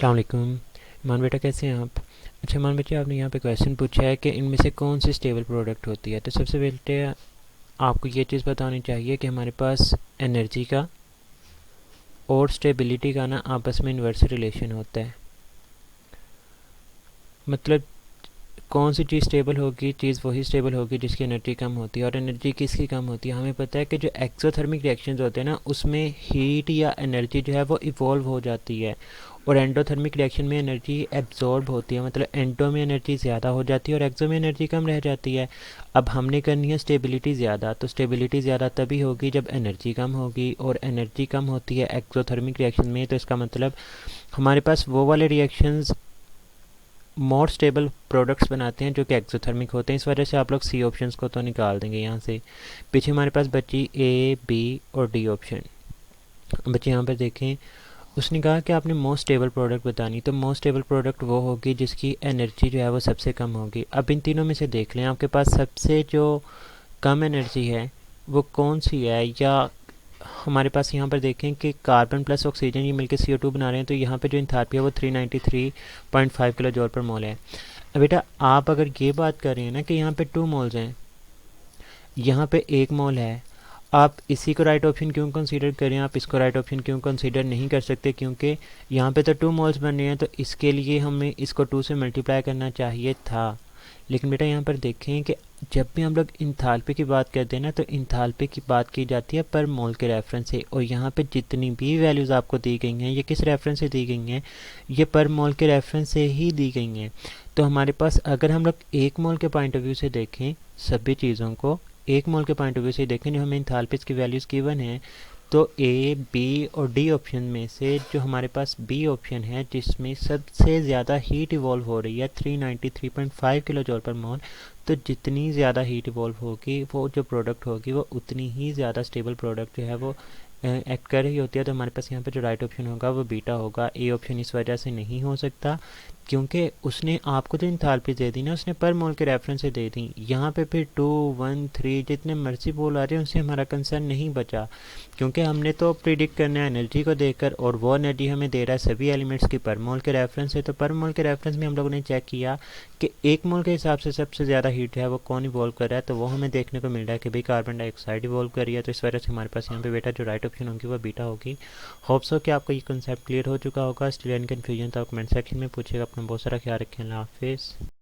अस्सलाम वालेकुम। ईमान बेटा कैसे हैं आप? अच्छा ईमान बेटा, आपने यहाँ पे क्वेश्चन पूछा है कि इनमें से कौन सी स्टेबल प्रोडक्ट होती है। तो सबसे पहले आपको ये चीज़ बतानी चाहिए कि हमारे पास एनर्जी का और स्टेबिलिटी का ना आपस में इन्वर्स रिलेशन होता है। मतलब कौन सी चीज़ स्टेबल होगी, चीज़ वही स्टेबल होगी जिसकी एनर्जी कम होती है। और एनर्जी किसकी कम होती है? हमें पता है कि जो एक्सोथर्मिक रिएक्शंस होते हैं ना, उसमें हीट या एनर्जी जो है वो इवॉल्व हो जाती है, और एंडोथर्मिक रिएक्शन में एनर्जी एब्जॉर्ब होती है। मतलब एंडो में एनर्जी ज़्यादा हो जाती है और एक्सो में एनर्जी कम रह जाती है। अब हमने करनी है स्टेबिलिटी ज़्यादा, तो स्टेबिलिटी ज़्यादा तभी होगी जब एनर्जी कम होगी, और एनर्जी कम होती है एक्सोथर्मिक रिएक्शन में। तो इसका मतलब हमारे पास वो वाले रिएक्शंस मोर स्टेबल प्रोडक्ट्स बनाते हैं जो कि एक्सोथर्मिक होते हैं। इस वजह से आप लोग सी ऑप्शंस को तो निकाल देंगे यहाँ से। पीछे हमारे पास बची ए, बी और डी ऑप्शन। बच्चे यहाँ पर देखें, उसने कहा कि आपने मोस्ट स्टेबल प्रोडक्ट बतानी, तो मोस्ट स्टेबल प्रोडक्ट वो होगी जिसकी एनर्जी जो है वो सबसे कम होगी। अब इन तीनों में से देख लें आपके पास सबसे जो कम एनर्जी है वो कौन सी है। या हमारे पास यहाँ पर देखें कि कार्बन प्लस ऑक्सीजन ये मिलकर CO2 बना रहे हैं, तो यहाँ पे जो इंथैल्पी है वो 393.5 किलो जॉल पर मोल है। अब बेटा आप अगर ये बात कर रहे हैं ना कि यहाँ पे 2 मोल्स हैं, यहाँ पे 1 मोल है, आप इसी को राइट ऑप्शन क्यों कंसीडर करें? आप इसको राइट ऑप्शन क्यों कंसीडर नहीं कर सकते? क्योंकि यहाँ पे तो 2 मोल्स बन रहे हैं, तो इसके लिए हमें इसको 2 से मल्टीप्लाई करना चाहिए था। लेकिन बेटा यहाँ पर देखें कि जब भी हम लोग इंथाल्पी की बात करते हैं ना, तो इंथाल्पी की बात की जाती है पर मोल के रेफरेंस से, और यहाँ पे जितनी भी वैल्यूज़ आपको दी गई हैं ये किस रेफरेंस से दी गई हैं? ये पर मोल के रेफरेंस से ही दी गई हैं। तो हमारे पास अगर हम लोग 1 मोल के पॉइंट ऑफ व्यू से देखें सभी चीज़ों को, 1 मोल के पॉइंट ऑफ व्यू से देखें जो हमें इंथाल्पीज़ की वैल्यूज़ गिवन है, तो ए, बी और डी ऑप्शन में से जो हमारे पास बी ऑप्शन है जिसमें सबसे ज़्यादा हीट इवॉल्व हो रही है 393.5 किलो जॉल पर मोल, तो जितनी ज़्यादा हीट इवॉल्व होगी वो जो प्रोडक्ट होगी वो उतनी ही ज़्यादा स्टेबल प्रोडक्ट जो है वो एक्ट कर रही होती है। तो हमारे पास यहाँ पे जो राइट ऑप्शन होगा वो बीटा होगा। ए ऑप्शन इस वजह से नहीं हो सकता क्योंकि उसने आपको जो इंथाल्पी दे दी ना उसने पर मोल के रेफरेंस से दे दी। यहाँ पे फिर 2, 1, 3 जितने मर्जी बोल आ रहे हैं उनसे हमारा कंसर्न नहीं बचा, क्योंकि हमने तो प्रिडिक्ट करना है एनर्जी को देखकर, और वो एनर्जी हमें दे रहा है सभी एलिमेंट्स की पर मोल के रेफरेंस से। तो पर मोल के रेफरेंस में हम लोगों ने चेक किया कि 1 मोल के हिसाब से सबसे ज़्यादा हीट है वो कौन इवॉल्व कर रहा है, तो वो हमें देखने को मिल रहा है कि भाई कार्बन डाइऑक्साइड इवॉल्व कर रही है। तो इस वजह से हमारे पास यहाँ पे बेटा जो राइट ऑप्शन होगी वो बीटा होगी। होप्स हो कि आपको ये कंसेप्ट क्लियर हो चुका होगा। स्टिल एनी कन्फ्यूजन तो आप कमेंट सेक्शन में पूछेगा। अपना बहुत सारा ख्याल रखें। अल्लाह हाफिज़।